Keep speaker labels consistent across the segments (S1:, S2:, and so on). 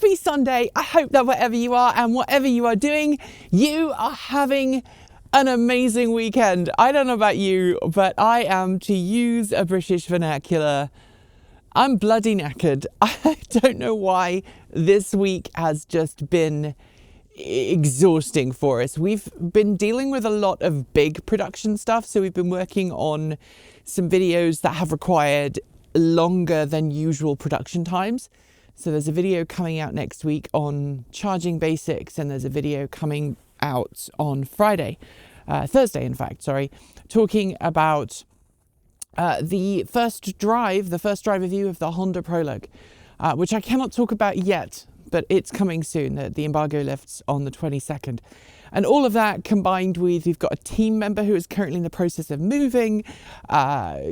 S1: Happy Sunday. I hope that wherever you are and whatever you are doing, you are having an amazing weekend. I don't know about you, but I am, to use a British vernacular, I'm bloody knackered. I don't know why this week has just been exhausting for us. We've been dealing with a lot of big production stuff. So we've been working on some videos that have required longer than usual production times. So there's a video coming out next week on charging basics, and there's a video coming out on Thursday, talking about the first drive review of the Honda Prologue, which I cannot talk about yet, but it's coming soon. The embargo lifts on the 22nd. And all of that combined with, we've got a team member who is currently in the process of moving.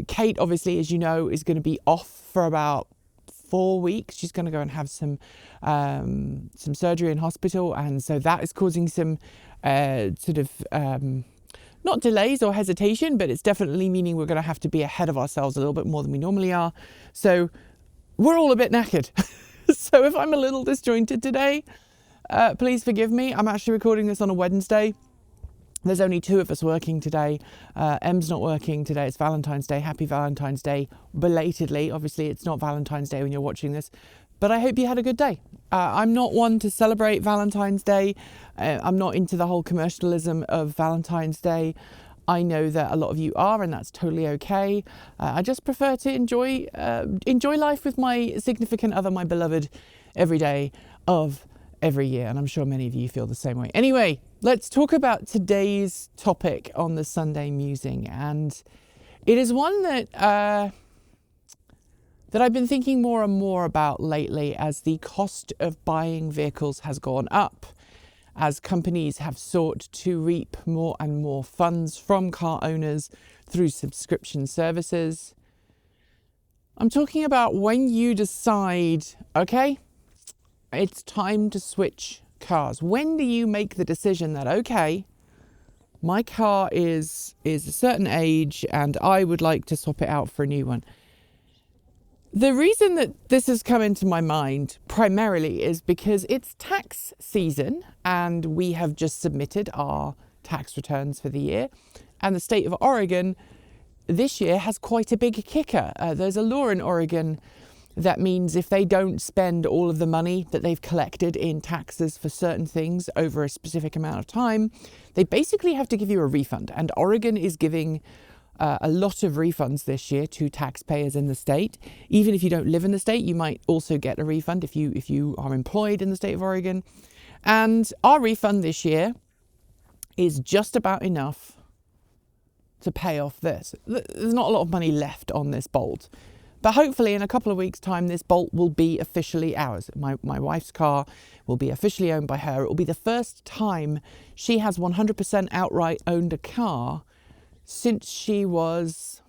S1: Kate, obviously, as you know, is going to be off for about 4 weeks. She's going to go and have some surgery in hospital. And so that is causing some not delays or hesitation, but it's definitely meaning we're going to have to be ahead of ourselves a little bit more than we normally are. So we're all a bit knackered. So if I'm a little disjointed today, please forgive me. I'm actually recording this on a Wednesday. There's only 2 of us working today. Em's not working today. It's Valentine's Day. Happy Valentine's Day, belatedly. Obviously, it's not Valentine's Day when you're watching this, but I hope you had a good day. I'm not one to celebrate Valentine's Day. I'm not into the whole commercialism of Valentine's Day. I know that a lot of you are, and that's totally okay. I just prefer to enjoy life with my significant other, my beloved, every day of every year. And I'm sure many of you feel the same way. Anyway, let's talk about today's topic on the Sunday Musing. And it is one that I've been thinking more and more about lately as the cost of buying vehicles has gone up, as companies have sought to reap more and more funds from car owners through subscription services. I'm talking about when you decide, okay, it's time to switch cars. When do you make the decision that, okay, my car is a certain age and I would like to swap it out for a new one? The reason that this has come into my mind primarily is because it's tax season and we have just submitted our tax returns for the year. And the state of Oregon this year has quite a big kicker. There's a law in Oregon that means if they don't spend all of the money that they've collected in taxes for certain things over a specific amount of time, they basically have to give you a refund. And Oregon is giving a lot of refunds this year to taxpayers in the state. Even if you don't live in the state, you might also get a refund if you are employed in the state of Oregon. And our refund this year is just about enough to pay off this. There's not a lot of money left on this Bolt. But hopefully in a couple of weeks' time, this Bolt will be officially ours. My wife's car will be officially owned by her. It will be the first time she has 100% outright owned a car since she was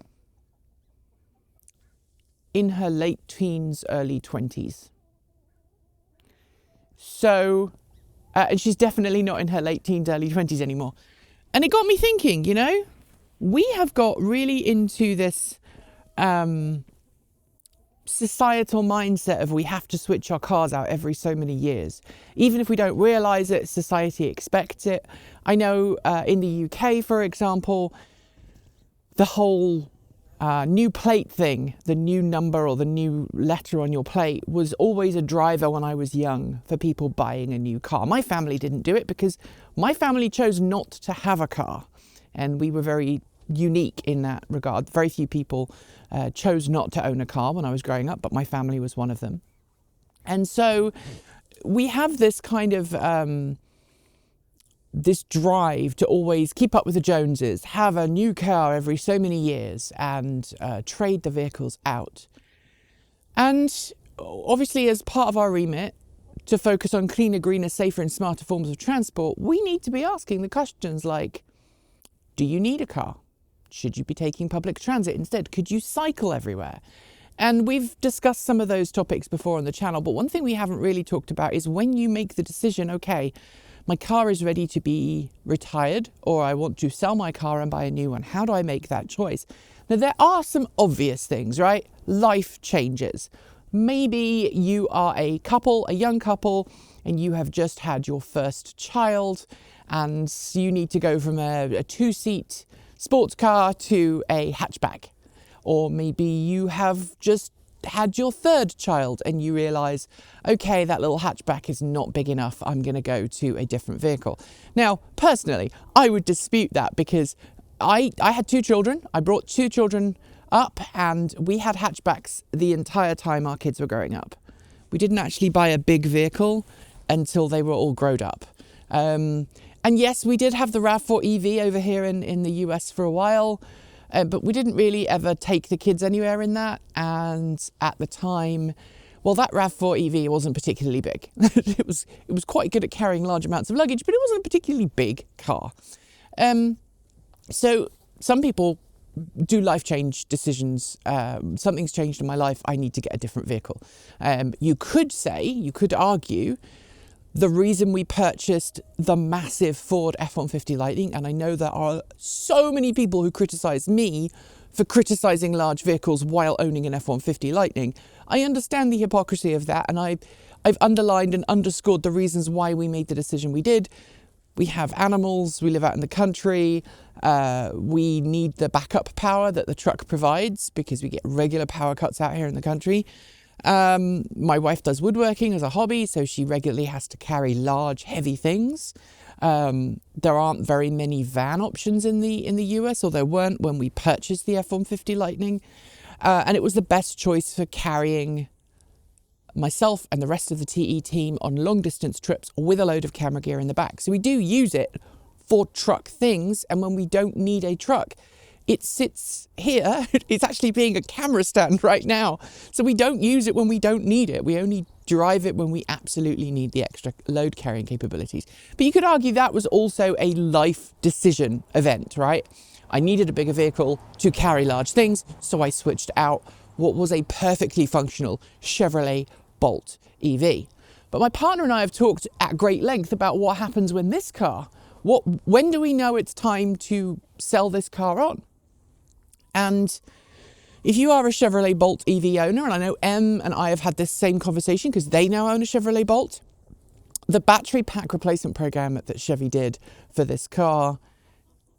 S1: in her late teens, early 20s. So, and she's definitely not in her late teens, early 20s anymore. And it got me thinking, we have got really into this societal mindset of we have to switch our cars out every so many years. Even if we don't realise it, society expects it. I know in the UK, for example, the whole new plate thing, the new number or the new letter on your plate was always a driver when I was young for people buying a new car. My family didn't do it because my family chose not to have a car. And we were very unique in that regard. Very few people chose not to own a car when I was growing up, but my family was one of them. And so we have this kind of this drive to always keep up with the Joneses, have a new car every so many years and trade the vehicles out. And obviously, as part of our remit to focus on cleaner, greener, safer and smarter forms of transport, we need to be asking the questions like, do you need a car? Should you be taking public transit instead? Could you cycle everywhere? And we've discussed some of those topics before on the channel, but one thing we haven't really talked about is when you make the decision, okay, my car is ready to be retired, or I want to sell my car and buy a new one. How do I make that choice? Now, there are some obvious things, right? Life changes. Maybe you are a couple, a young couple, and you have just had your first child and you need to go from a two-seat sports car to a hatchback. Or maybe you have just had your third child and you realise, okay, that little hatchback is not big enough. I'm going to go to a different vehicle. Now, personally, I would dispute that because I had two children. I brought two children up and we had hatchbacks the entire time our kids were growing up. We didn't actually buy a big vehicle until they were all grown up. And yes, we did have the RAV4 EV over here in the US for a while. But we didn't really ever take the kids anywhere in that. And at the time, well, that RAV4 EV wasn't particularly big. It was quite good at carrying large amounts of luggage, but it wasn't a particularly big car. So some people do life change decisions. Something's changed in my life. I need to get a different vehicle. You could argue, the reason we purchased the massive Ford F-150 Lightning, and I know there are so many people who criticise me for criticising large vehicles while owning an F-150 Lightning. I understand the hypocrisy of that, and I've underlined and underscored the reasons why we made the decision we did. We have animals, we live out in the country, we need the backup power that the truck provides because we get regular power cuts out here in the country. My wife does woodworking as a hobby, so she regularly has to carry large, heavy things. There aren't very many van options in the US, or there weren't when we purchased the F-150 Lightning. And it was the best choice for carrying myself and the rest of the TE team on long distance trips with a load of camera gear in the back. So we do use it for truck things, and when we don't need a truck, it sits here. It's actually being a camera stand right now. So we don't use it when we don't need it. We only drive it when we absolutely need the extra load carrying capabilities. But you could argue that was also a life decision event, right? I needed a bigger vehicle to carry large things, so I switched out what was a perfectly functional Chevrolet Bolt EV. But my partner and I have talked at great length about what happens when this car, when do we know it's time to sell this car on? And if you are a Chevrolet Bolt EV owner, and I know Em and I have had this same conversation because they now own a Chevrolet Bolt, the battery pack replacement program that Chevy did for this car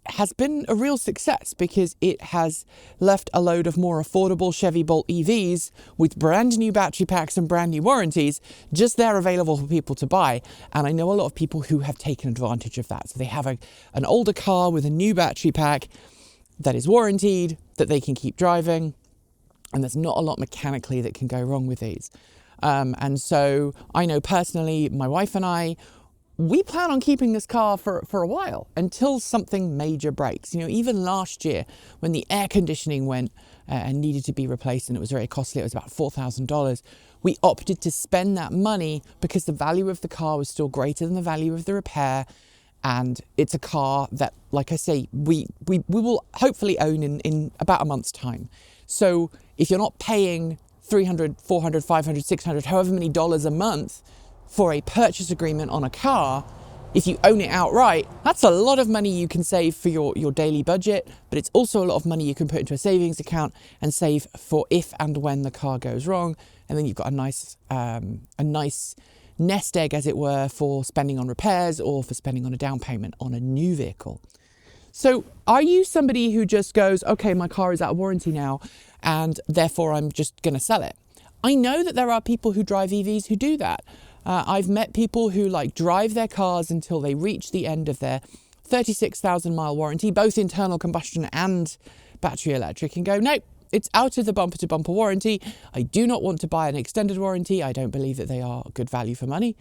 S1: has been a real success because it has left a load of more affordable Chevy Bolt EVs with brand new battery packs and brand new warranties just there available for people to buy. And I know a lot of people who have taken advantage of that. So they have an older car with a new battery pack that is warranted, that they can keep driving, and there's not a lot mechanically that can go wrong with these. And so I know personally, my wife and I, we plan on keeping this car for a while until something major breaks. You know, even last year when the air conditioning went and needed to be replaced and it was very costly, it was about $4,000, we opted to spend that money because the value of the car was still greater than the value of the repair. And it's a car that, like I say, we will hopefully own in about a month's time. So if you're not paying $300, $400, $500, $600, however many dollars a month for a purchase agreement on a car, if you own it outright, that's a lot of money you can save for your daily budget, but it's also a lot of money you can put into a savings account and save for if and when the car goes wrong. And then you've got a nice nest egg, as it were, for spending on repairs or for spending on a down payment on a new vehicle. So are you somebody who just goes, okay, my car is out of warranty now and therefore I'm just going to sell it? I know that there are people who drive EVs who do that. I've met people who drive their cars until they reach the end of their 36,000 mile warranty, both internal combustion and battery electric, and go, nope, it's out of the bumper to bumper warranty. I do not want to buy an extended warranty. I don't believe that they are good value for money.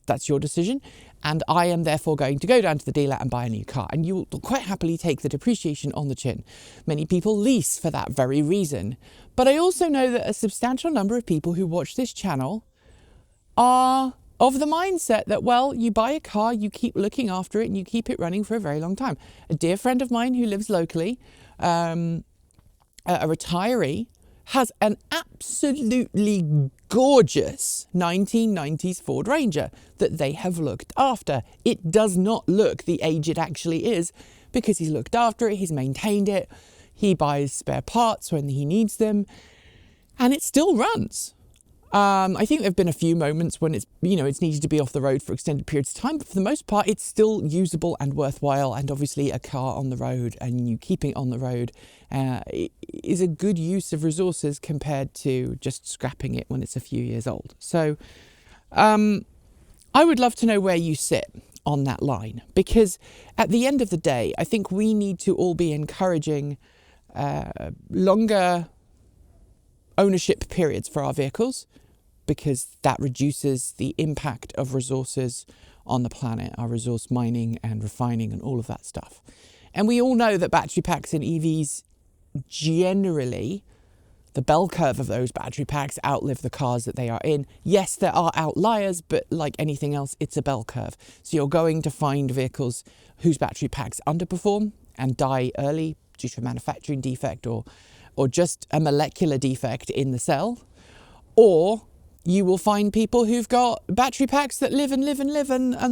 S1: That's your decision. And I am therefore going to go down to the dealer and buy a new car. And you will quite happily take the depreciation on the chin. Many people lease for that very reason. But I also know that a substantial number of people who watch this channel are of the mindset that, well, you buy a car, you keep looking after it and you keep it running for a very long time. A dear friend of mine who lives locally, a retiree, has an absolutely gorgeous 1990s Ford Ranger that they have looked after. It does not look the age it actually is because he's looked after it, he's maintained it, he buys spare parts when he needs them, and it still runs. I think there have been a few moments when it's needed to be off the road for extended periods of time, but for the most part, it's still usable and worthwhile. And obviously a car on the road and you keeping it on the road is a good use of resources compared to just scrapping it when it's a few years old. So I would love to know where you sit on that line, because at the end of the day, I think we need to all be encouraging longer ownership periods for our vehicles, because that reduces the impact of resources on the planet, our resource mining and refining and all of that stuff. And we all know that battery packs in EVs, generally, the bell curve of those battery packs outlive the cars that they are in. Yes, there are outliers, but like anything else, it's a bell curve. So you're going to find vehicles whose battery packs underperform and die early due to a manufacturing defect or just a molecular defect in the cell. Or you will find people who've got battery packs that live and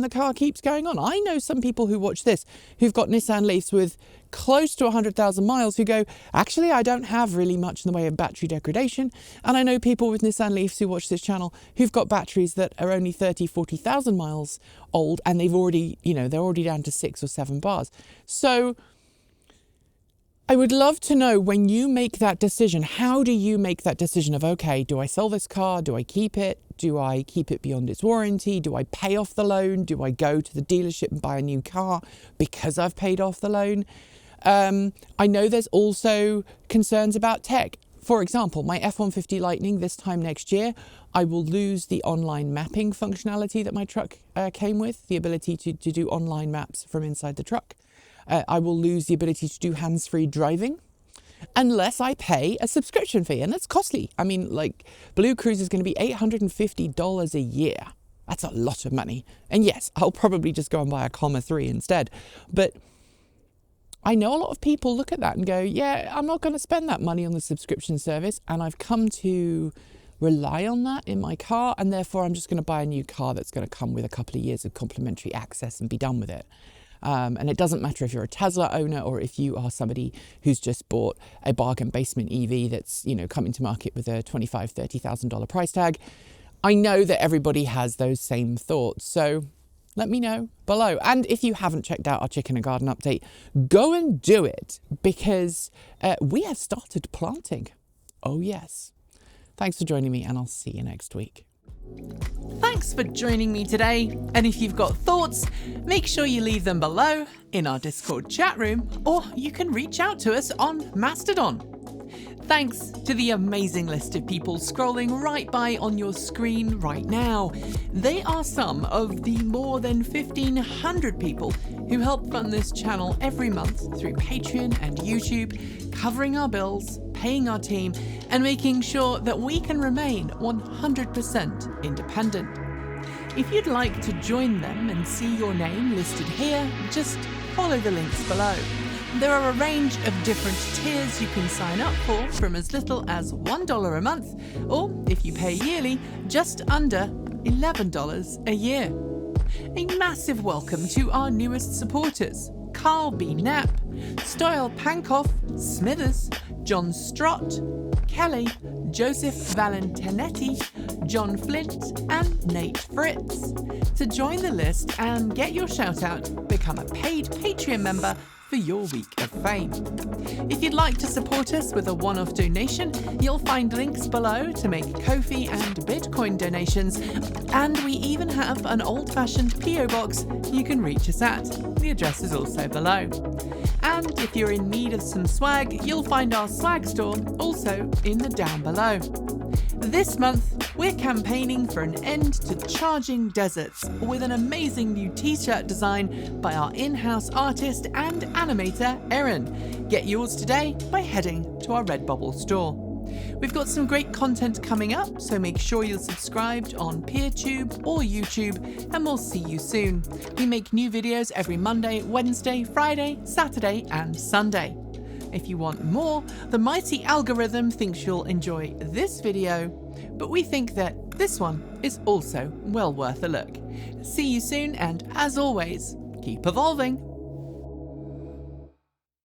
S1: the car keeps going on. I know some people who watch this who've got Nissan Leafs with close to 100,000 miles who go, actually, I don't have really much in the way of battery degradation. And I know people with Nissan Leafs who watch this channel who've got batteries that are only 30, 40,000 miles old, and they're already down to 6 or 7 bars. So I would love to know, when you make that decision, how do you make that decision of, okay, do I sell this car? Do I keep it? Do I keep it beyond its warranty? Do I pay off the loan? Do I go to the dealership and buy a new car because I've paid off the loan? I know there's also concerns about tech. For example, my F-150 Lightning this time next year, I will lose the online mapping functionality that my truck came with, the ability to do online maps from inside the truck. I will lose the ability to do hands-free driving unless I pay a subscription fee, and that's costly. I mean, like, Blue Cruise is going to be $850 a year. That's a lot of money. And yes, I'll probably just go and buy a Comma 3 instead. But I know a lot of people look at that and go, yeah, I'm not going to spend that money on the subscription service, and I've come to rely on that in my car, and therefore I'm just going to buy a new car that's going to come with a couple of years of complimentary access and be done with it. And it doesn't matter if you're a Tesla owner or if you are somebody who's just bought a bargain basement EV that's, coming to market with a $25,000, $30,000 price tag. I know that everybody has those same thoughts. So let me know below. And if you haven't checked out our Chicken and Garden update, go and do it, because we have started planting. Oh, yes. Thanks for joining me, and I'll see you next week.
S2: Thanks for joining me today, and if you've got thoughts, make sure you leave them below in our Discord chat room, or you can reach out to us on Mastodon. Thanks to the amazing list of people scrolling right by on your screen right now. They are some of the more than 1,500 people who help fund this channel every month through Patreon and YouTube, covering our bills, paying our team, and making sure that we can remain 100% independent. If you'd like to join them and see your name listed here, just follow the links below. There are a range of different tiers you can sign up for, from as little as $1 a month, or if you pay yearly, just under $11 a year. A massive welcome to our newest supporters: Carl B. Knapp, Stoyle Pankoff, Smithers, John Strott, Kelly, Joseph Valentinetti, John Flint, and Nate Fritz. To join the list and get your shout out, become a paid Patreon member for your week of fame. If you'd like to support us with a one-off donation, you'll find links below to make Ko-fi and Bitcoin donations, and we even have an old-fashioned PO box you can reach us at. The address is also below. And if you're in need of some swag, you'll find our swag store also in the down below. This month, we're campaigning for an end to charging deserts with an amazing new t-shirt design by our in-house artist and animator, Erin. Get yours today by heading to our Redbubble store. We've got some great content coming up, so make sure you're subscribed on PeerTube or YouTube, and we'll see you soon. We make new videos every Monday, Wednesday, Friday, Saturday, and Sunday. If you want more, the mighty algorithm thinks you'll enjoy this video, but we think that this one is also well worth a look. See you soon, and as always, keep evolving.